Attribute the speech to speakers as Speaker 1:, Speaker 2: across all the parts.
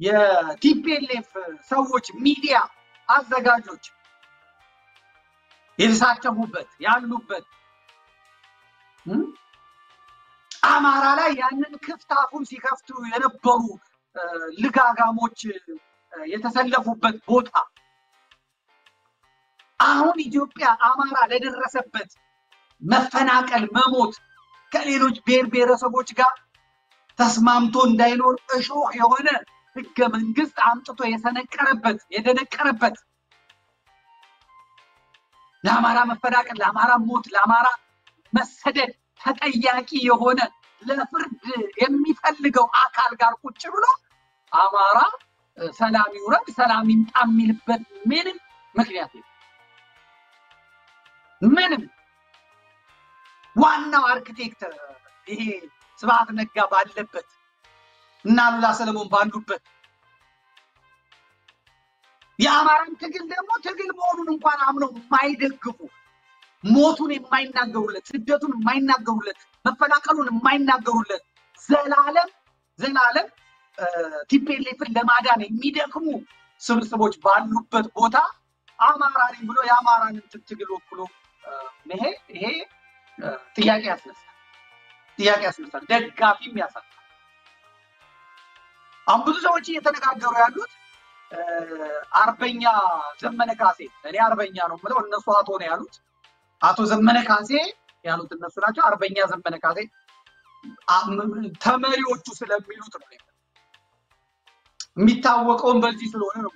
Speaker 1: የቲፒኤልኤፍ ሰዎች ሚዲያ አዘጋጆች የተሳተፉበት ያሉበት አማራ ላይ ያንን ክፍት አፉን ሲከፍቱ የነበሩ ልጋጋሞች የተሰለፉበት ቦታ አሁን ኢትዮጵያ አማራ ለደረሰበት መፈናቀል መሞት ከሌሎች ብሔረሰቦች ጋር ተስማምቶ እንዳይኖር እሾህ የሆነ ህገ መንግስት አምጥቶ የሰነቀረበት የደነቀረበት ለአማራ መፈናቀል ለአማራ ሞት ለአማራ መሰደድ ተጠያቂ የሆነ ለፍርድ የሚፈልገው አካል ጋር ቁጭ ብሎ አማራ ሰላም ይውረድ ሰላም ይምጣ የሚልበት ምንም ምክንያት የለም። ምንም ዋናው አርኪቴክት ይሄ ስብሐት ነጋ ባለበት እና አሉላ ሰለሞን ባሉበት የአማራን ትግል ደግሞ ትግል መሆኑን እንኳን አምነው የማይደግፉ ሞቱን የማይናገሩለት ስደቱን የማይናገሩለት መፈናቀሉን የማይናገሩለት ዘላለም ቲፒኤልኤፍን ለማዳን የሚደክሙ ስብስቦች ባሉበት ቦታ አማራ ነኝ ብሎ የአማራን ትግል ወክሎ ይሄ ጥያቄ ያስነሳል ደጋፊም ያሳጣል። አሁን ብዙ ሰዎች እየተነጋገሩ ያሉት አርበኛ ዘመነ ካሴ እኔ አርበኛ ነው ብለው እነሱ አቶ ነው ያሉት አቶ ዘመነ ካሴ ያሉት እነሱ ናቸው። አርበኛ ዘመነ ካሴ ተመሪዎቹ ስለሚሉት ነው የሚታወቀውም በዚህ ስለሆነ ነው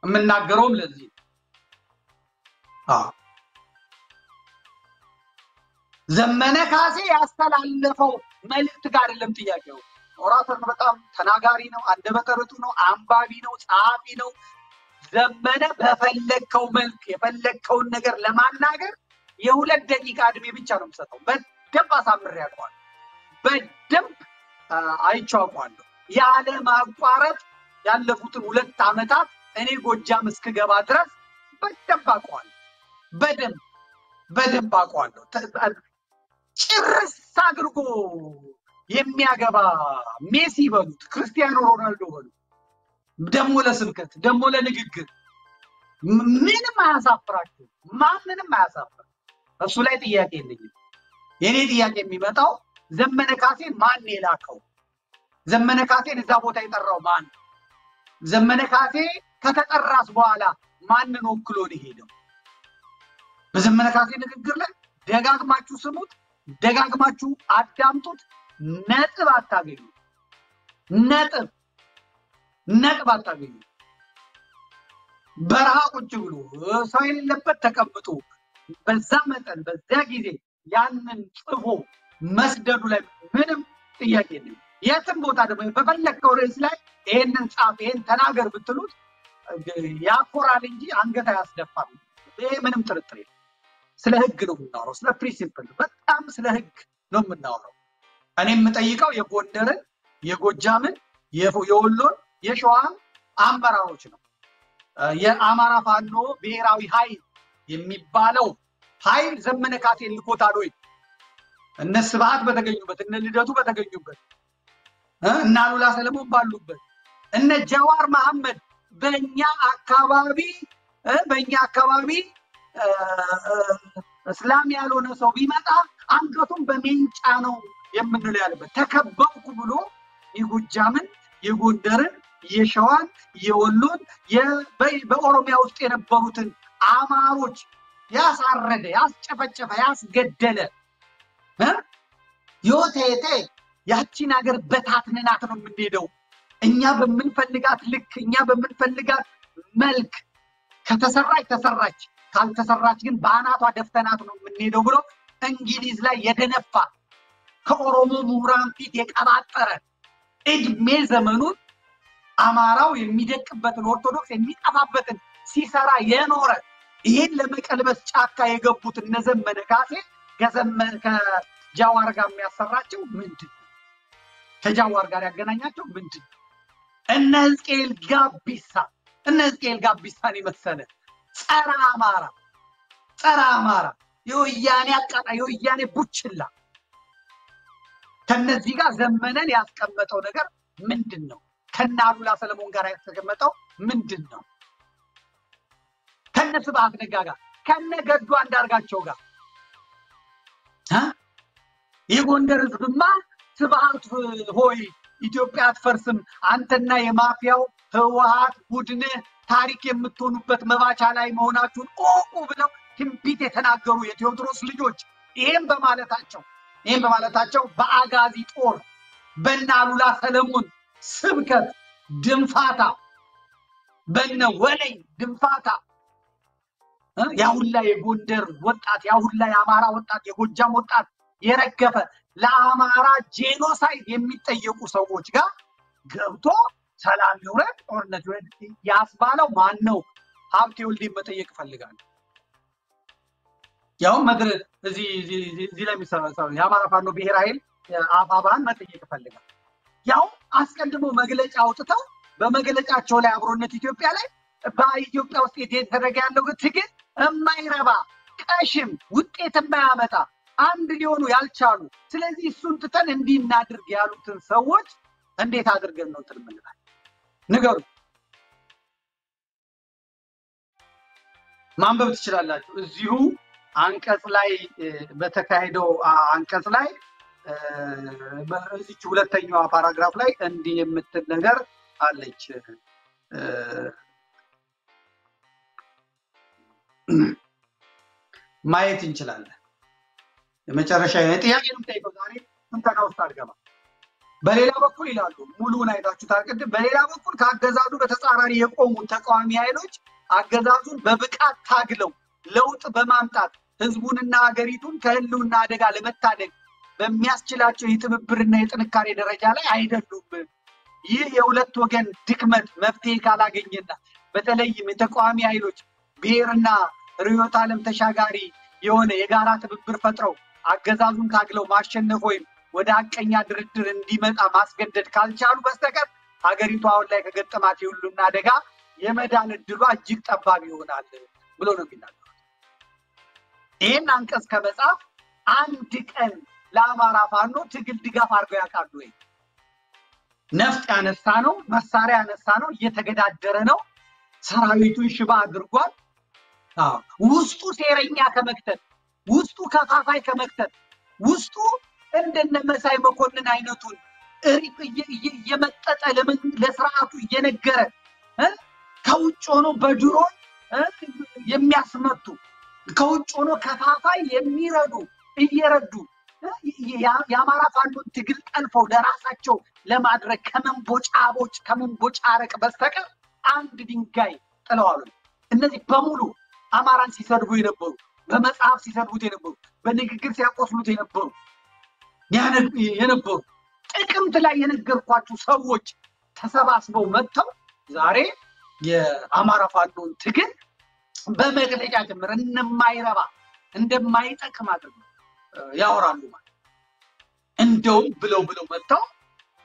Speaker 1: የምናገረውም ለዚህ ዘመነ ካሴ ያስተላለፈው መልእክት ጋር አይደለም ጥያቄው። ኦራተር በጣም ተናጋሪ ነው፣ አንደበተ ርቱዕ ነው፣ አንባቢ ነው፣ ጸሐፊ ነው። ዘመነ በፈለከው መልክ የፈለከውን ነገር ለማናገር የ2 ደቂቃ እድሜ ብቻ ነው የምሰጠው። በደንብ አሳምሬ ያውቀዋለሁ፣ በደንብ አይቻውቀዋለሁ። ያለ ማቋረጥ ያለፉትን 2 ዓመታት እኔ ጎጃም እስክገባ ድረስ በደንብ አውቀዋለሁ፣ በደንብ አውቀዋለሁ። ጭርስ አድርጎ የሚያገባ ሜሲ በሉት ክርስቲያኖ ሮናልዶ በሉት ደሞ ለስብከት ደሞ ለንግግር ምንም አያሳፍራችሁ፣ ማንንም አያሳፍር። እሱ ላይ ጥያቄ የለኝም። የኔ ጥያቄ የሚመጣው ዘመነ ካሴን ማን የላከው? ዘመነ ካሴን እዛ ቦታ የጠራው ማን? ዘመነ ካሴ ከተጠራስ በኋላ ማንን ወክሎ ነው ሄደው? በዘመነ ካሴ ንግግር ላይ ደጋግማችሁ ስሙት፣ ደጋግማችሁ አዳምጡት። ነጥብ አታገኙ፣ ነጥብ አታገኙ። በረሃ ቁጭ ብሎ ሰው የሌለበት ተቀምጦ በዛ መጠን በዛ ጊዜ ያንን ጽፎ መስደዱ ላይ ምንም ጥያቄ የለም። የትም ቦታ ደግሞ በፈለከው ርዕስ ላይ ይሄንን ጻፍ ይሄን ተናገር ብትሉት ያኮራል እንጂ አንገት አያስደፋም። ይሄ ምንም ጥርጥር የለም። ስለ ህግ ነው የምናወራው፣ ስለ ፕሪንሲፕል በጣም ስለ ህግ ነው የምናወራው። እኔ የምጠይቀው የጎንደርን የጎጃምን የወሎን የሸዋን አመራሮች ነው። የአማራ ፋኖ ብሔራዊ ኃይል የሚባለው ኃይል ዘመነ ካሴን ልኮታል ወይ? እነ ስብሐት በተገኙበት እነ ልደቱ በተገኙበት እነ አሉላ ሰለሞን ባሉበት እነ ጃዋር መሐመድ በእኛ አካባቢ እስላም ያልሆነ ሰው ቢመጣ አንገቱን በሜንጫ ነው የምንለው ያለበት ተከበብኩ ብሎ የጎጃምን የጎንደርን የሸዋን የወሎን በኦሮሚያ ውስጥ የነበሩትን አማሮች ያሳረደ ያስጨፈጨፈ ያስገደለ ዮቴቴ ያቺን ሀገር በታትነናት ነው የምንሄደው። እኛ በምንፈልጋት ልክ እኛ በምንፈልጋት መልክ ከተሰራች ተሰራች፣ ካልተሰራች ግን በአናቷ ደፍተናት ነው የምንሄደው ብሎ እንግሊዝ ላይ የደነፋ ከኦሮሞ ምሁራን ፊት የቀባጠረ እድሜ ዘመኑን አማራው የሚደቅበትን ኦርቶዶክስ የሚጠፋበትን ሲሰራ የኖረ ይሄን ለመቀልበስ ጫካ የገቡት እነ ዘመነ ካሴ ከጃዋር ጋር የሚያሰራቸው ምንድን? ከጃዋር ጋር ያገናኛቸው ምንድን? እነ ሕዝቅኤል ጋቢሳን የመሰለ ጸረ አማራ የወያኔ አቃጣ የወያኔ ቡችላ ከነዚህ ጋር ዘመነን ያስቀመጠው ነገር ምንድን ነው? ከናሉላ ሰለሞን ጋር የተቀመጠው ምንድነው? ከነ ስብሐት ነጋ ጋር ከነ ገዱ አንዳርጋቸው ጋር የጎንደር ህዝብማ ስብሐት ሆይ ኢትዮጵያ አትፈርስም፣ አንተና የማፊያው ህወሓት ቡድን ታሪክ የምትሆኑበት መባቻ ላይ መሆናችሁን ኦቁ ብለው ትንቢት የተናገሩ የቴዎድሮስ ልጆች ይሄን በማለታቸው በአጋዚ ጦር በናሉላ ሰለሞን ስብከት ድንፋታ በነ ወለይ ድንፋታ ያሁላ የጎንደር ወጣት ያሁላ የአማራ ወጣት የጎጃም ወጣት የረገፈ ለአማራ ጄኖሳይድ የሚጠየቁ ሰዎች ጋር ገብቶ ሰላም ይውረድ ጦርነት ይውረድ ያስባለው ማን ነው? ሀብቴ ወልዴን መጠየቅ ፈልጋለሁ። ያው መድረ እዚህ ላይ የሚሰራው የአማራ ፋኖ ብሔራዊ ኃይል አፋባን መጠየቅ ፈልጋለሁ። ያው አስቀድሞ መግለጫ አውጥተው በመግለጫቸው ላይ አብሮነት ኢትዮጵያ ላይ በኢትዮጵያ ውስጥ የተደረገ ያለው ትግል የማይረባ ቀሽም ውጤት የማያመጣ አንድ ሊሆኑ ያልቻሉ ስለዚህ እሱን ትተን እንዲናድርግ ያሉትን ሰዎች እንዴት አድርገን ነው ትልምልናል? ንገሩ። ማንበብ ትችላላችሁ። እዚሁ አንቀጽ ላይ በተካሄደው አንቀጽ ላይ በዚች ሁለተኛው ፓራግራፍ ላይ እንዲህ የምትል ነገር አለች። ማየት እንችላለን። የመጨረሻ ጥያቄ ነው የምጠይቀው ዛሬ እንተና ውስጥ አድርገባ። በሌላ በኩል ይላሉ ሙሉውን አይታችሁ ታርቀድ በሌላ በኩል ከአገዛዙ በተጻራሪ የቆሙ ተቃዋሚ ኃይሎች አገዛዙን በብቃት ታግለው ለውጥ በማምጣት ህዝቡንና ሀገሪቱን ከህልውና አደጋ ለመታደግ በሚያስችላቸው የትብብርና የጥንካሬ ደረጃ ላይ አይደሉም። ይህ የሁለት ወገን ድክመት መፍትሄ ካላገኘና በተለይም የተቃዋሚ ኃይሎች ብሔርና ርዕዮተ ዓለም ተሻጋሪ የሆነ የጋራ ትብብር ፈጥረው አገዛዙን ታግለው ማሸነፍ ወይም ወደ ሐቀኛ ድርድር እንዲመጣ ማስገደድ ካልቻሉ በስተቀር ሀገሪቱ አሁን ላይ ከገጠማት የሁሉና አደጋ የመዳን እድሏ እጅግ ጠባብ ይሆናል ብሎ ነው የሚናገሩት። ይህን አንቀጽ ከመጻፍ አንድ ቀን ለአማራ ፋኖ ትግል ድጋፍ አድርገው ያውቃሉ ወይ? ነፍጥ ያነሳ ነው፣ መሳሪያ ያነሳ ነው፣ እየተገዳደረ ነው፣ ሰራዊቱን ሽባ አድርጓል። ውስጡ ሴረኛ ከመክተት ውስጡ ከፋፋይ ከመክተት ውስጡ እንደነ መሳይ መኮንን አይነቱን እሪቅ እየመጠጠ ለስርዓቱ እየነገረ ከውጭ ሆኖ በድሮን የሚያስመቱ ከውጭ ሆኖ ከፋፋይ የሚረዱ እየረዱ የአማራ ፋኖን ትግል ጠልፈው ለራሳቸው ለማድረግ ከመንቦጫረቅ በስተቀር አንድ ድንጋይ ጥለዋል። እነዚህ በሙሉ አማራን ሲሰድቡ የነበሩ በመጽሐፍ ሲሰድቡት የነበሩ በንግግር ሲያቆስሉት የነበሩ ጥቅምት ላይ የነገርኳችሁ ሰዎች ተሰባስበው መጥተው ዛሬ የአማራ ፋኖን ትግል በመግለጫ ጀምር እንደማይረባ እንደማይጠቅም አድርገው ያወራሉ ማለት እንደውም ብለው መጥተው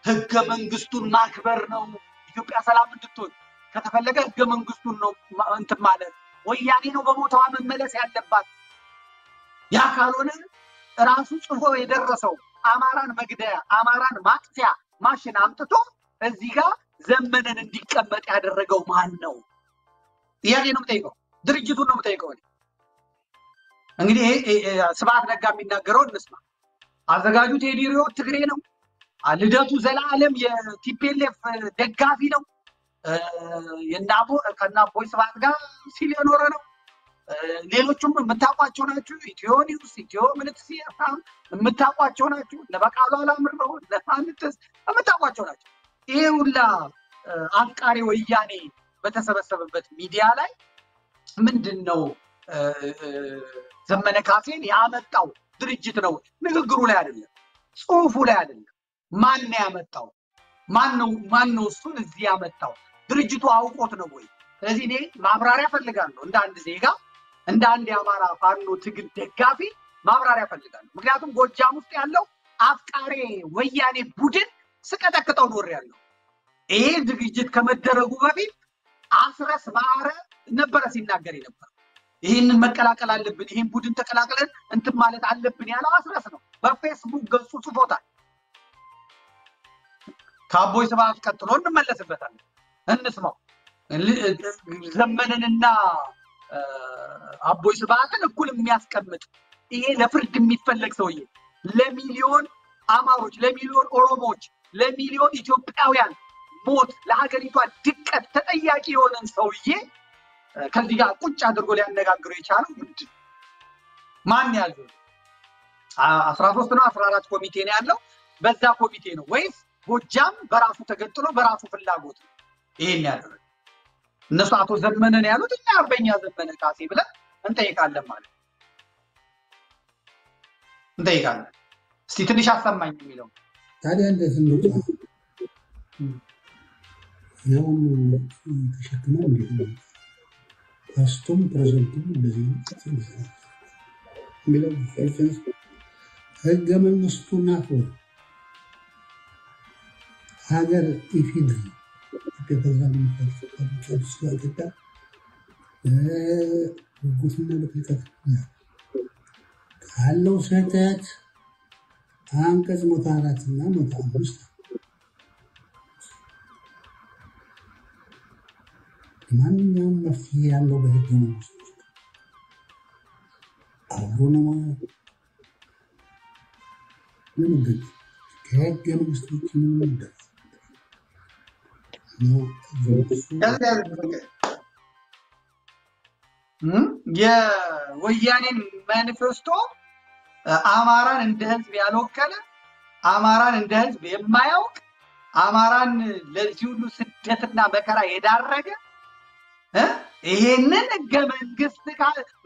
Speaker 1: ህገ መንግስቱን ማክበር ነው ኢትዮጵያ ሰላም እንድትሆን ከተፈለገ ህገ መንግስቱን ነው እንትን ማለት ወያኔ ነው በቦታዋ መመለስ ያለባት ያ ካልሆነ ራሱ ጽፎ የደረሰው አማራን መግደያ አማራን ማጥፊያ ማሽን አምጥቶ እዚህ ጋር ዘመነን እንዲቀመጥ ያደረገው ማን ነው? ጥያቄ ነው የምጠይቀው። ድርጅቱን ነው የምጠይቀው። እንግዲህ ስብሐት ነጋ የሚናገረው እንስማ። አዘጋጁ ቴዲ ሪዮ ትግሬ ነው። ልደቱ ዘላለም የቲፒኤልኤፍ ደጋፊ ነው። ከናቦይ ስብሐት ጋር ሲል የኖረ ነው። ሌሎቹም የምታውቋቸው ናቸው። ኢትዮ ኒውስ ኢትዮ ምልክት የምታውቋቸው ናቸው። ለበቃሉ አላምረው ለማንተስ የምታውቋቸው ናቸው። ይሄ ሁላ አፍቃሪ ወያኔ በተሰበሰበበት ሚዲያ ላይ ምንድነው ዘመነ ካሴን ያመጣው ድርጅት ነው? ንግግሩ ላይ አይደለም፣ ጽሁፉ ላይ አይደለም። ማን ነው ያመጣው? ማን ነው እሱን እዚህ ያመጣው? ድርጅቱ አውቆት ነው ወይ? ስለዚህ እኔ ማብራሪያ ፈልጋለሁ እንደ አንድ ዜጋ እንደ አንድ የአማራ ፋኖ ትግል ደጋፊ ማብራሪያ ፈልጋለሁ። ምክንያቱም ጎጃም ውስጥ ያለው አፍቃሪ ወያኔ ቡድን ስቀጠቅጠው ኖር ያለው ይሄ ድርጅት ከመደረጉ በፊት አስረስ ማረ ነበር ሲናገር ነበር። ይሄንን መቀላቀል አለብን፣ ይሄን ቡድን ተቀላቅለን እንትን ማለት አለብን ያለው አስረስ ነው። በፌስቡክ ገጹ ጽፎታል። ከአቦይ ስብሐት ቀጥሎ እንመለስበታለን እንስማው ዘመነንና አቦይ ስብሐትን እኩል የሚያስቀምጥ ይሄ ለፍርድ የሚፈለግ ሰውዬ ለሚሊዮን አማሮች ለሚሊዮን ኦሮሞዎች ለሚሊዮን ኢትዮጵያውያን ሞት ለሀገሪቷ ድቀት ተጠያቂ የሆነን ሰውዬ ከዚህ ጋር ቁጭ አድርጎ ሊያነጋግሩ የቻለው ምንድን ማን ያለው 13 ነው 14 ኮሚቴ ነው ያለው በዛ ኮሚቴ ነው ወይስ ጎጃም በራሱ ተገጥሎ በራሱ ፍላጎት ይሄን ያደረገ እነሱ አቶ ዘመነን ያሉት እኛ አርበኛ ዘመነ ካሴ ብለን እንጠይቃለን ማለት እንጠይቃለን እስቲ ትንሽ አሰማኝ የሚለው
Speaker 2: ታዲያ እንዴት ነው ያው ተሸክመው እንዴት ነው አስቶም ፕሬዘንቱም እንደዚህ የሚለው ፈርሰንስ ህገ መንግስቱና ሀገር ኢፊድሪ ከፈዛም ፈርሰንስ ጉስና ለፍልቀት ካለው ሰተት አንቀጽ 104 እና 105 ማንኛውም መፍትሄ ያለው በህገ መንግስቱ አብሮ ነው ምንም ግን ከህገ መንግስቱ ምንም እንደዛ
Speaker 1: የወያኔን ማኒፌስቶ አማራን እንደ ህዝብ ያልወከለ አማራን እንደ ህዝብ የማያውቅ አማራን ለዚህ ሁሉ ስደትና መከራ የዳረገ ይሄንን ህገ መንግስት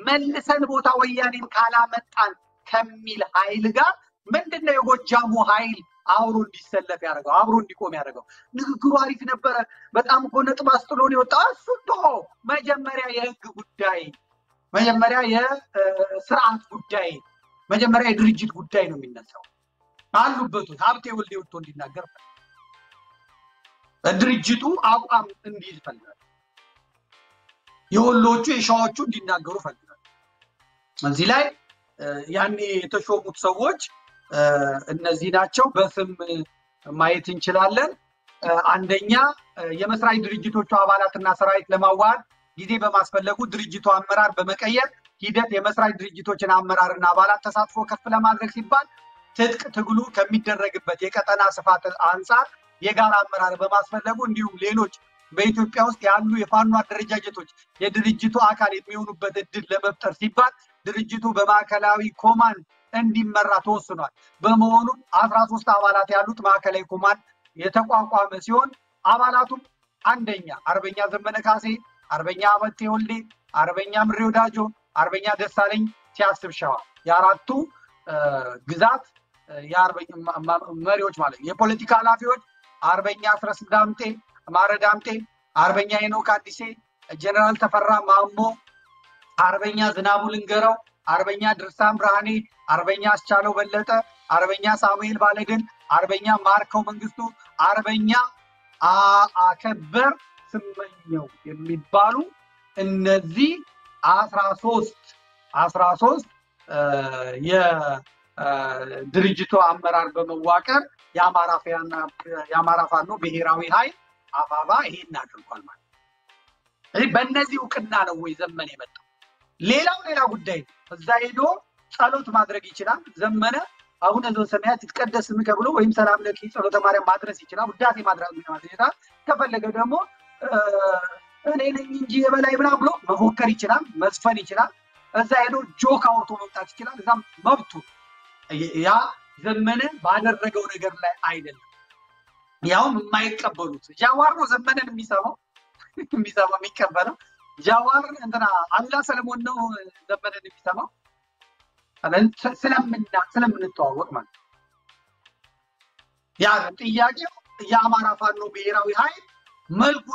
Speaker 1: መልሰን ቦታ ወያኔን ካላመጣን ከሚል ኃይል ጋር ምንድነው የጎጃሙ ኃይል አብሮ እንዲሰለፍ ያደርገው አብሮ እንዲቆም ያደርገው ንግግሩ አሪፍ ነበረ በጣም እኮ ነጥብ አስጥሎ ነው የወጣው እሱቶ መጀመሪያ የህግ ጉዳይ መጀመሪያ የስርዓት ጉዳይ መጀመሪያ የድርጅት ጉዳይ ነው የሚነሳው አሉበት ሀብቴ ወልዴ ወጥቶ እንዲናገር ድርጅቱ አቋም እንዲይዝ ፈልጋል የወሎቹ የሻዎቹ እንዲናገሩ ፈልጋል እዚህ ላይ ያኔ የተሾሙት ሰዎች እነዚህ ናቸው በስም ማየት እንችላለን አንደኛ የመስራች ድርጅቶቹ አባላትና ሰራዊት ለማዋሃድ ጊዜ በማስፈለጉ ድርጅቱ አመራር በመቀየር ሂደት የመስራች ድርጅቶችን አመራርና አባላት ተሳትፎ ከፍ ለማድረግ ሲባል ትጥቅ ትግሉ ከሚደረግበት የቀጠና ስፋት አንፃር የጋራ አመራር በማስፈለጉ እንዲሁም ሌሎች በኢትዮጵያ ውስጥ ያሉ የፋኖ አደረጃጀቶች የድርጅቱ አካል የሚሆኑበት እድል ለመፍጠር ሲባል ድርጅቱ በማዕከላዊ ኮማንድ እንዲመራ ተወስኗል በመሆኑ 13 አባላት ያሉት ማዕከላዊ ኮማንድ የተቋቋመ ሲሆን አባላቱም አንደኛ አርበኛ ዘመነ ካሴ አርበኛ ሀብቴ ወልዴ አርበኛ ምሬ ወዳጆ አርበኛ ደሳለኝ ሲያስብ ሸዋ የአራቱ ግዛት የአርበኛ መሪዎች ማለት የፖለቲካ ኃላፊዎች አርበኛ አስረስ ዳምጤ ማረ ዳምጤ አርበኛ ሄኖክ አዲሴ ጀነራል ተፈራ ማሞ አርበኛ ዝናቡ ልንገረው አርበኛ ድርሳም ብርሃኔ አርበኛ አስቻለው በለጠ አርበኛ ሳሙኤል ባለድል አርበኛ ማርከው መንግስቱ አርበኛ አከበር ስመኘው የሚባሉ እነዚህ 13 የድርጅቱ አመራር በመዋቀር የአማራ ፋኖ ብሔራዊ ኃይል አፋባ ይሄን አድርጓል ማለት ነው በእነዚህ እውቅና ነው ወይ ዘመነ የመጣው ሌላ ጉዳይ እዛ ሄዶ ጸሎት ማድረግ ይችላል ዘመነ አሁን ዘበሰማያት ይተቀደስ ስምከ ብሎ ወይም ሰላም ለኪ ጸሎተ ማርያም ማድረስ ይችላል ውዳሴ ማድረግ ይችላል ከፈለገ ደግሞ እኔ ነኝ እንጂ የበላይ ብላ ብሎ መፎከር ይችላል መስፈን ይችላል እዛ ሄዶ ጆክ አውርቶ መምጣት ይችላል እዛም መብቱ ያ ዘመነ ባደረገው ነገር ላይ አይደለም ያውም የማይቀበሉት ጃዋር ነው ዘመነን የሚሰማው የሚቀበለው ጃዋር እንትና አላ ሰለሞን ነው ዘመነን የሚሰማው ስለምንተዋወቅ ማለት ያ ጥያቄው የአማራ ፋኖ ብሔራዊ ኃይል መልኩ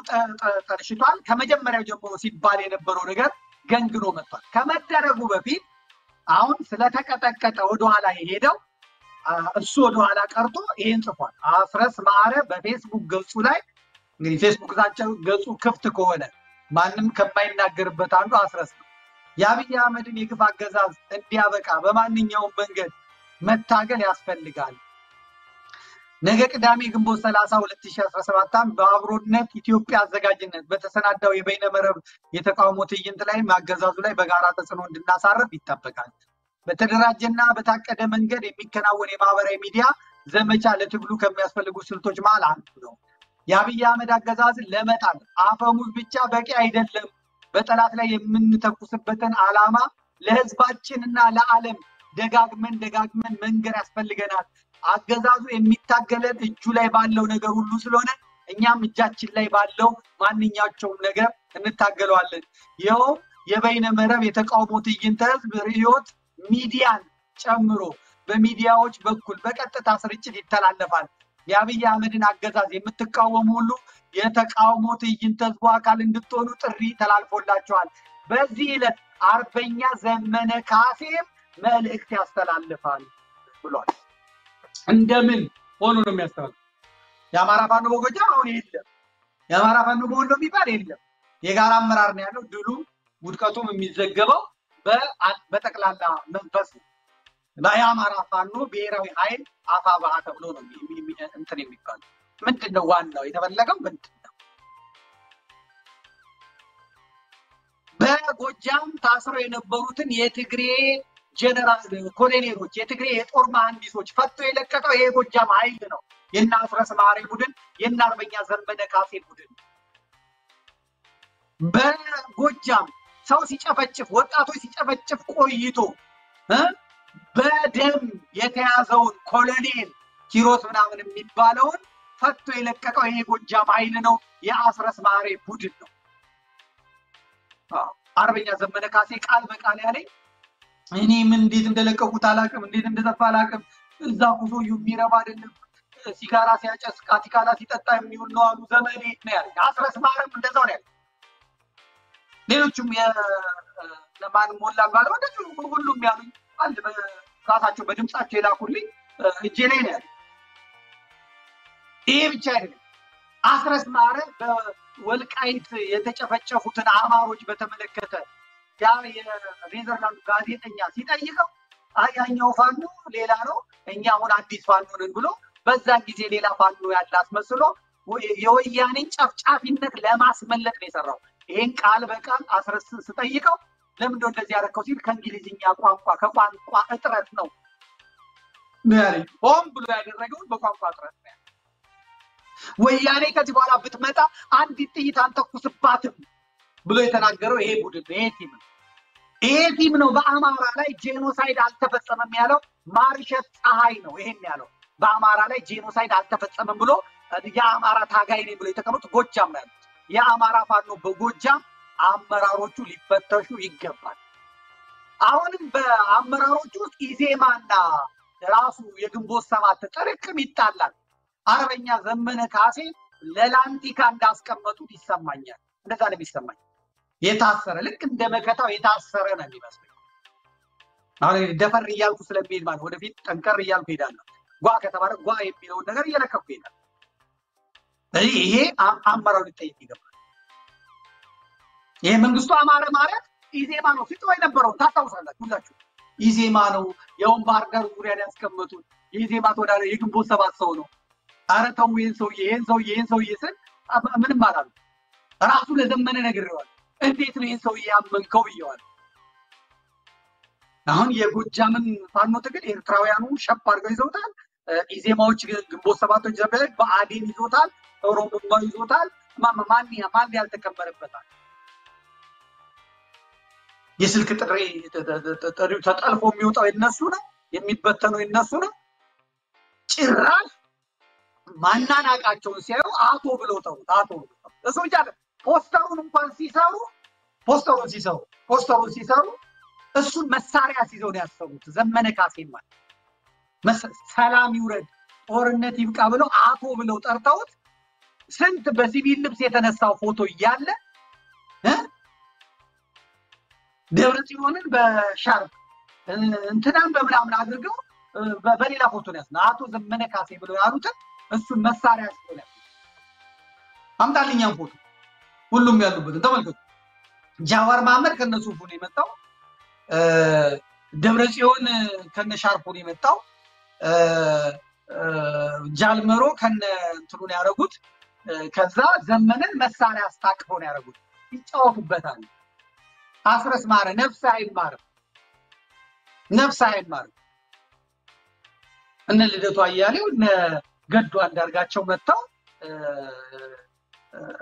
Speaker 1: ተርሽቷል ከመጀመሪያው ጀምሮ ሲባል የነበረው ነገር ገንግኖ መጥቷል ከመደረጉ በፊት አሁን ስለተቀጠቀጠ ወደ ኋላ የሄደው እሱ ወደ ኋላ ቀርቶ ይሄን ጽፏል አስረስ ማረ በፌስቡክ ገጹ ላይ እንግዲህ ፌስቡክ ገጹ ክፍት ከሆነ ማንም ከማይናገርበት አንዱ አስረስ ነው የአብይ አህመድን የግፍ አገዛዝ እንዲያበቃ በማንኛውም መንገድ መታገል ያስፈልጋል ነገ ቅዳሜ ግንቦት 30 2017 ዓ.ም በአብሮነት ኢትዮጵያ አዘጋጅነት በተሰናዳው የበይነመረብ የተቃውሞ ትዕይንት ላይ ማገዛዙ ላይ በጋራ ተጽዕኖ እንድናሳርፍ ይጠበቃል። በተደራጀና በታቀደ መንገድ የሚከናወን የማህበራዊ ሚዲያ ዘመቻ ለትግሉ ከሚያስፈልጉ ስልቶች መሃል አንዱ ነው። የአብይ አህመድ አገዛዝን ለመጣል አፈሙዝ ብቻ በቂ አይደለም። በጠላት ላይ የምንተኩስበትን ዓላማ ለህዝባችንና ለዓለም ደጋግመን መንገር ያስፈልገናል። አገዛዙ የሚታገለን እጁ ላይ ባለው ነገር ሁሉ ስለሆነ እኛም እጃችን ላይ ባለው ማንኛቸውም ነገር እንታገለዋለን። ይኸው የበይነ መረብ የተቃውሞ ትዕይንተ ህዝብ ርዕዮት ሚዲያን ጨምሮ በሚዲያዎች በኩል በቀጥታ ስርጭት ይተላለፋል። የአብይ አህመድን አገዛዝ የምትቃወሙ ሁሉ የተቃውሞ ትዕይንተ ህዝቡ አካል እንድትሆኑ ጥሪ ተላልፎላቸዋል። በዚህ ዕለት አርበኛ ዘመነ ካሴም መልእክት ያስተላልፋል ብሏል። እንደምን ሆኖ ነው የሚያስተላልፈው? የአማራ ፋኖ በጎጃም አሁን የለም። የአማራ ፋኖ በወሎ የሚባል የለም። የጋራ አመራር ነው ያለው። ድሉ ውድቀቱም የሚዘገበው በጠቅላላ መንፈስ ነው። የአማራ ፋኖ ብሔራዊ ኃይል አፋብኃ ተብሎ ነው እንትን የሚባለው። ምንድነው ዋናው የተፈለገው? ምንድነው? በጎጃም ታስረው የነበሩትን የትግሬ ጀነራል ኮሎኔሎች፣ የትግሬ የጦር መሐንዲሶች ፈቶ የለቀቀው ይሄ ጎጃም ኃይል ነው። የና አስረስ ማሬ ቡድን፣ የና አርበኛ ዘመነ ካሴ ቡድን በጎጃም ሰው ሲጨፈጭፍ፣ ወጣቶች ሲጨፈጭፍ ቆይቶ በደም የተያዘውን ኮሎኔል ኪሮስ ምናምን የሚባለውን ፈቶ የለቀቀው ይሄ ጎጃም ኃይል ነው። የአስረስ ማሬ ቡድን ነው። አርበኛ ዘመነ ካሴ ቃል በቃል ያለኝ እኔ ምን እንዴት እንደለቀቁት አላቅም፣ እንዴት እንደጠፋ አላቅም። እዛ ኩሶ የሚረባ አይደለም፣ ሲጋራ ሲያጨስ ካቲካላ ሲጠጣ የሚውል ነው አሉ ዘመኔ ነው ያለ። አስረስ ማረም እንደዛው ነው ያለ። ሌሎችም ለማን ሞላ ባለው እንደዚህ ሁሉም ያሉኝ አንድ በራሳቸው በድምጻቸው የላኩልኝ እጄ ላይ ነው ያለ። ይሄ ብቻ አይደለም። አስረስ ማረ በወልቃይት የተጨፈጨፉትን አማሮች በተመለከተ ያ የኔዘርላንድ ጋዜጠኛ ሲጠይቀው ያኛው ፋኖ ሌላ ነው፣ እኛ አሁን አዲስ ፋኖ ነን ብሎ በዛን ጊዜ ሌላ ፋኖ ያለ አስመስሎ የወያኔን ጨፍጫፊነት ለማስመለጥ ነው የሰራው። ይሄን ቃል በቃል አስረስን ስጠይቀው ለምን እንደዚህ ያደረከው ሲል ከእንግሊዝኛ ቋንቋ ከቋንቋ እጥረት ነው ማለት ሆም ብሎ ያደረገውን በቋንቋ እጥረት ነው። ወያኔ ከዚህ በኋላ ብትመጣ አንዲት ጥይት አንተኩስባትም ብሎ የተናገረው ይሄ ቡድን ይሄ ቲም ነው። በአማራ ላይ ጄኖሳይድ አልተፈጸመም ያለው ማርሸት ፀሐይ ነው። ይሄን ያለው በአማራ ላይ ጄኖሳይድ አልተፈጸመም ብሎ የአማራ ታጋይ ነኝ ብሎ የተቀመጡት ጎጃም ነው ያሉት። የአማራ ፋኖ በጎጃም አመራሮቹ ሊፈተሹ ይገባል። አሁንም በአመራሮቹ ውስጥ ኢዜማና ራሱ የግንቦት ሰባት ጥርቅም ይጣላል። አርበኛ ዘመነ ካሴ ለላንቲካ እንዳስቀመጡት ይሰማኛል። እንደዛ ነው የሚሰማኝ። የታሰረ ልክ እንደ መከታው የታሰረ ነው የሚመስለኝ። አሁን ደፈር እያልኩ ስለሚሄድ ማለት ወደፊት ጠንከር እያልኩ ሄዳለሁ። ጓ ከተባለ ጓ የሚለውን ነገር እየለከኩ ሄዳል። ይሄ አመራሩ ሊጠይቅ ይገባል። ይሄ መንግስቱ አማረ ማለት ኢዜማ ነው ሲጥሮ የነበረው ታስታውሳላችሁ ሁላችሁ። ኢዜማ ነው የውን ባህር ዳር ዙሪያ ያስቀመጡት። የኢዜማ ተወዳዳሪ የግንቦት ሰባት ሰው ነው። ኧረ ተው ይሄን ሰውዬ ስል ምንም አላሉ። ራሱ ለዘመነ ነግሬዋል። እንዴት ነው ይሄን ሰውዬ ያመንከው ብየዋል። አሁን የጎጃምን ፋኖ ትግል ኤርትራውያኑ ሸፕ አድርገው ይዘውታል። ኢዜማዎች ግንቦት ሰባቶች ዘበለ በአዴን ይዞታል። ኦሮሞማ ይዞታል። ማን ያልተከበረበታል። የስልክ ጥሪው ተጠልፎ የሚወጣው የነሱ ነው፣ የሚበተነው የነሱ ነው። ጭራሽ ማናናቃቸውን ሲያዩ አቶ ብለው ተውት። አቶ እሱ ብቻ ፖስተሩን እንኳን ሲሰሩ እሱን መሳሪያ ሲይዘው ነው ያሰቡት። ዘመነ ካሴን ማለት ሰላም ይውረድ ጦርነት ይብቃ ብለው አቶ ብለው ጠርተውት ስንት በሲቪል ልብስ የተነሳው ፎቶ እያለ ደብረጽዮንን በሻርፕ እንትናን በምናምን አድርገው በሌላ ፎቶ ነው ያስና አቶ ዘመነ ካሴ ብለው ያሉትን እሱን መሳሪያ ሲሆን አምጣልኛም ፎቶ ሁሉም ያሉበትን ተመልከቱ። ጃዋር መሐመድ ከነሱፉ ነው የመጣው። ደብረጽዮን ከነሻርፑ ነው የመጣው። ጃልመሮ ከነ እንትሩን ያረጉት ከዛ ዘመንን መሳሪያ አስታቅፎ ነው ያረጉት ይጫወቱበታል አስረስ ማረ ነፍስ አይማር እነ ልደቱ አያሌው እነ ገዱ አንዳርጋቸው መጣው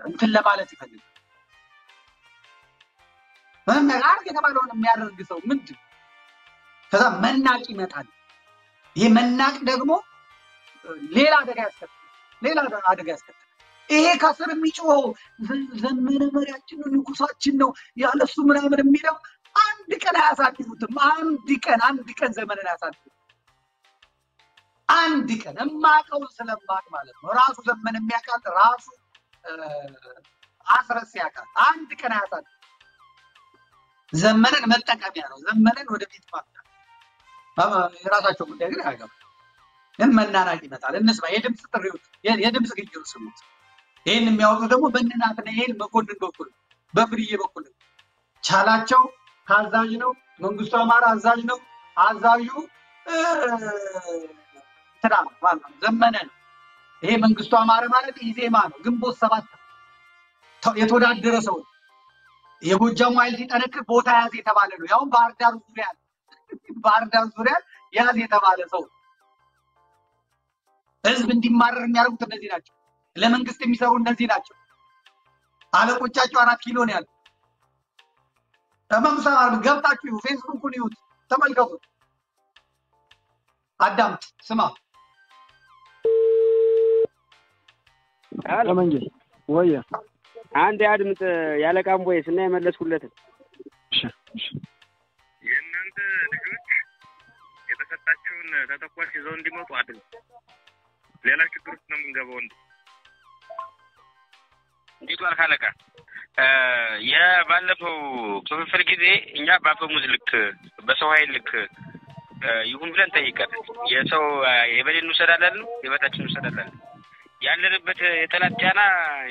Speaker 1: እንትን ለማለት ይፈልጋል መናገር የተባለውን የሚያደርግ ሰው ምንድን ከዛ መናቅ ይመጣል ይሄ መናቅ ደግሞ ሌላ አደጋ ያስከትላል ይሄ ከስር የሚጮው ዘመነ መሪያችን ነው ንጉሳችን ነው ያለሱ ምናምን የሚለው አንድ ቀን አያሳድፉትም አንድ ቀን ዘመነን አያሳድፉት አንድ ቀን ማቀው ስለማቅ ማለት ነው ራሱ ዘመን የሚያቃጥ ራሱ አስረስ ያቃጥ አንድ ቀን አያሳድፉት ዘመነን መጠቀሚያ ነው ዘመነን ወደ ቤት ማጣ የራሳቸው ጉዳይ ግን ያገባል መናናቅ ይመጣል እንስማ የድምጽ ጥሪው የድምጽ ግጭት ስሙት ይሄን የሚያወጡ ደግሞ በእናትናኤል መኮንን በኩል በፍሪዬ በኩል ቻላቸው ታዛዥ ነው መንግስቱ አማራ አዛዥ ነው አዛዡ ትራም ማለት ዘመነ ነው ይሄ መንግስቱ አማራ ማለት ኢዜማ ነው ግንቦት 7 የተወዳደረ ሰው የጎጃሙ ኃይል ሲጠነክር ቦታ ያዝ የተባለ ነው ያው ባህር ዳር ዙሪያ ያዝ የተባለ ሰው ህዝብ እንዲማረር የሚያደርጉት እነዚህ ናቸው ለመንግስት የሚሰሩ እነዚህ ናቸው አለቆቻቸው 4 ኪሎ ነው ያለው ተመምሳል ገብታችሁ ፌስቡክን ይዩት ተመልከቱ አዳምጥ ስማ
Speaker 3: አለመንጂ ወያ
Speaker 4: አንድ አድምጥ ያለቃም ወይስ እና የመለስኩለት
Speaker 5: የእናንተ ልጆች የተሰጣቸውን ተተኳሽ ይዘው እንዲመጡ አድርጉ ሌላ ችግር ውስጥ ነው የምንገባው
Speaker 4: እንዲቷል ካለቃ የባለፈው ክፍፍል ጊዜ እኛ ባፈሙዝ ልክ በሰው ኃይል ልክ ይሁን ብለን ጠይቀን የሰው የበሌን ወሰዳለን የበታችን ወሰዳለን ያለንበት የጠላት ጫና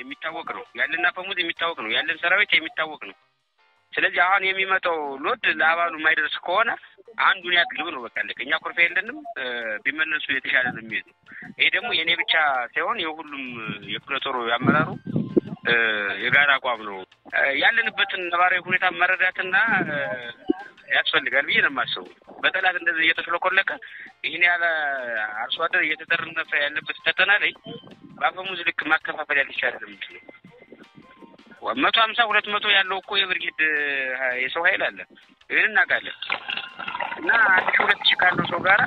Speaker 4: የሚታወቅ ነው ያለና ፈሙዝ የሚታወቅ ነው ያለን ሰራዊት የሚታወቅ ነው ስለዚህ አሁን የሚመጣው ሎድ ለአባሉ ማይደርስ ከሆነ አንዱን ያክልብ ነው በቃ ለኛ ኮርፌ የለንም ቢመለሱ የተሻለ ነው የሚሄደው ይሄ ደግሞ የኔ ብቻ ሳይሆን የሁሉም የፕሮቶሮ ያመራሩ የጋራ አቋም ነው ያለንበትን ነባራዊ ሁኔታ መረዳትና ያስፈልጋል ብዬ ነው የማስበው በጠላት እንደዚህ እየተሽለኮለከ ይሄን ያለ አርሶ አደር እየተጠረነፈ ያለበት ፈተና ላይ ባፈሙዝ ልክ ማከፋፈል ያልቻለ ምንድን ነው 150 200 ያለው እኮ የብርጌድ የሰው ኃይል አለ ይሄን እናውቃለን እና 2000 ካለው ሰው ጋር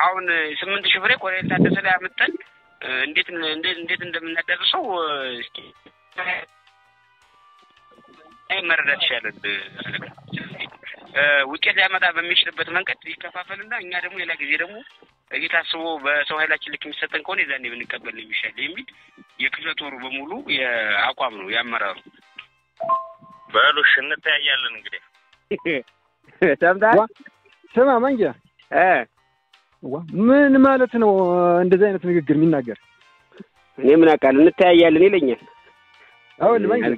Speaker 4: አሁን 8000 ብሬ ኮሬል ታደሰ ላይ አመጣን እንዴት እንደምናደርሰው እስኪ መረዳት ይችላል ውጤት ሊያመጣ በሚችልበት መንገድ ይከፋፈልና እኛ ደግሞ ሌላ ጊዜ ደግሞ እየታስቦ በሰው ኃይላችን ልክ የሚሰጠን ከሆነ ይዛኔ ብንቀበል የሚሻል የሚል የክፍለ ጦሩ በሙሉ የአቋም ነው ያመራሩ
Speaker 5: በሉሽ እንታያያለን እንግዲህ
Speaker 3: ሰምታል ስማ መንጃ ምን ማለት ነው እንደዚህ አይነት ንግግር የሚናገር
Speaker 4: እኔ ምን አውቃለሁ እንታያያለን ይለኛል
Speaker 3: አሁን መንጃ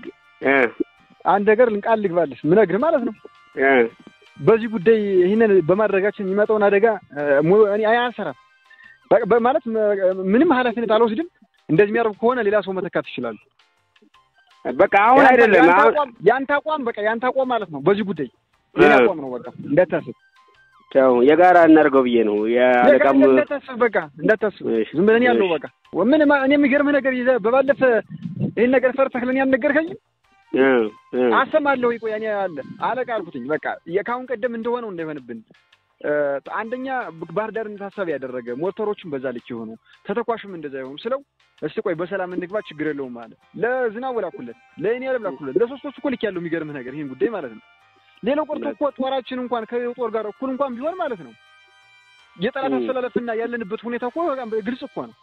Speaker 3: አንድ ነገር ቃል ልግባልሽ ምን ነግር ማለት ነው በዚህ ጉዳይ ይሄንን በማድረጋችን የሚመጣውን አደጋ እኔ አያንሰራ ማለት ምንም ኃላፊነት አልወስድም እንደዚህ የሚያደርጉ ከሆነ ሌላ ሰው መተካት ይችላል
Speaker 4: በቃ አሁን አይደለም አሁን
Speaker 3: ያንተ አቋም ማለት ነው በዚህ ጉዳይ የኔ አቋም ነው በቃ እንደታስብ
Speaker 4: ታው የጋራ እናርገው ብዬ ነው ያለቃም እንደታስብ ዝም ብለን ያለው በቃ ምን እኔ የሚገርምህ ነገር ይዘህ በባለፈ ይሄን ነገር ፈርተህ ለኔ ያልነገርከኝ አሰማለሁ ይቆይ ያኔ አለቃ አልኩትኝ በቃ የካውን ቀደም እንደሆነው እንዳይሆንብን አንደኛ ባህር ዳርን ታሳቢ ያደረገ ሞተሮችን በዛ ልክ ይሆኑ ተተኳሽም እንደዛ ይሆኑ ስለው እስቲ ቆይ በሰላም እንግባ ችግር የለውም ማለት ለዝናው ወላኩለት ለእኔ ያለብላኩለት ለሶስቶቹ እኮ ልክ ያለው የሚገርምህ ነገር ይሄን ጉዳይ ማለት ነው ሌላው ቆርጦ እኮ ጦራችን እንኳን ከጦር ጋር እኩል እንኳን ቢሆን ማለት ነው የጠላት አሰላለፍና ያለንበት ሁኔታ እኮ ግልጽ እኮ ነው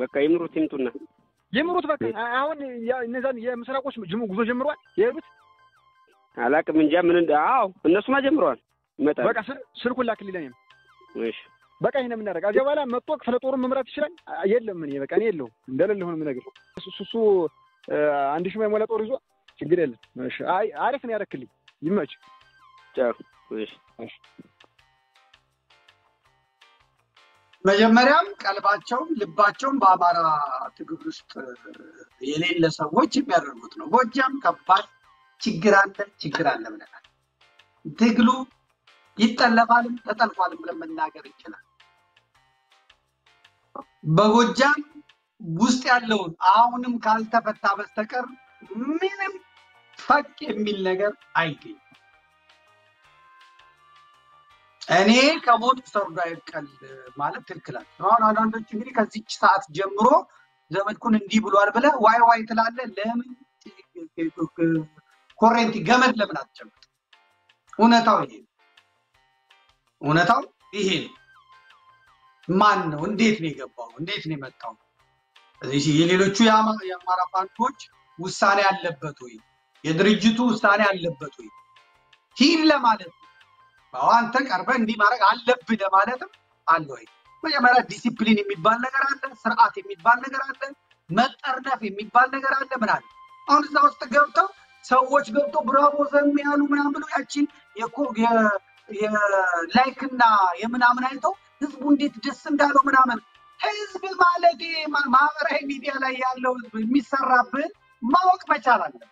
Speaker 4: በቃ ይምሩት ይምጡና
Speaker 3: የምሩት በቃ አሁን እነዛን የምስራቆች ጉዞ ጀምሯል የሄዱት
Speaker 4: አላቅም እንጃ ምን አዎ እነሱማ ጀምሯል ይመጣል
Speaker 3: በቃ ስልኩን ላክልኝ ለኔ
Speaker 4: እሺ
Speaker 3: በቃ ይሄን ምን ያደርግ አጀባላ መጥቶ ክፍለ ጦሩን መምራት ይችላል የለም እኔ በቃ እኔ የለው እንደሌለ ሆነ ምን ነገር እሱ አንድ ሺህ ማይሞላ ጦር ይዞ ችግር የለም እሺ አይ አሪፍ ነው ያረክልኝ ይመች
Speaker 4: ቻው እሺ
Speaker 1: መጀመሪያም ቀልባቸው ልባቸው በአማራ ትግል ውስጥ የሌለ ሰዎች የሚያደርጉት ነው ጎጃም ከባድ ችግር አለ ብለናል ትግሉ ይጠለፋልም ተጠልፏልም ብለን መናገር ይችላል በጎጃም ውስጥ ያለውን አሁንም ካልተፈታ በስተቀር ምንም ፈቅ የሚል ነገር አይገኝ እኔ ከሞት ሰርዶ አይቀል ማለት ትክክላል አሁን አንዳንዶች እንግዲህ ከዚህ ሰዓት ጀምሮ ዘመድኩን እንዲህ ብሏል ብለ ዋይ ትላለ ለምን ኮሬንቲ ገመድ ለምን አትጨምጥ እውነታው ይሄ ማን ነው እንዴት ነው የገባው እንዴት ነው የመጣው እዚህ የሌሎቹ የአማራ ፋኖች ውሳኔ አለበት ወይ የድርጅቱ ውሳኔ አለበት ወይ ሂድ ለማለት አንተ ቀርበ እንዲህ ማድረግ አለብህ ለማለትም አለ ወይ መጀመሪያ ዲሲፕሊን የሚባል ነገር አለ ስርዓት የሚባል ነገር አለ መጠርነፍ የሚባል ነገር አለ ምን አለ አሁን እዛ ውስጥ ገብተው ሰዎች ገብተው ብራቮ ዘም ያሉ ምናምን ብለው ያቺን የላይክና የምናምን አይተው ህዝቡ እንዴት ደስ እንዳለው ምናምን ህዝብ ማለት ማህበራዊ ሚዲያ ላይ ያለው የሚሰራብን ማወቅ መቻል አለበት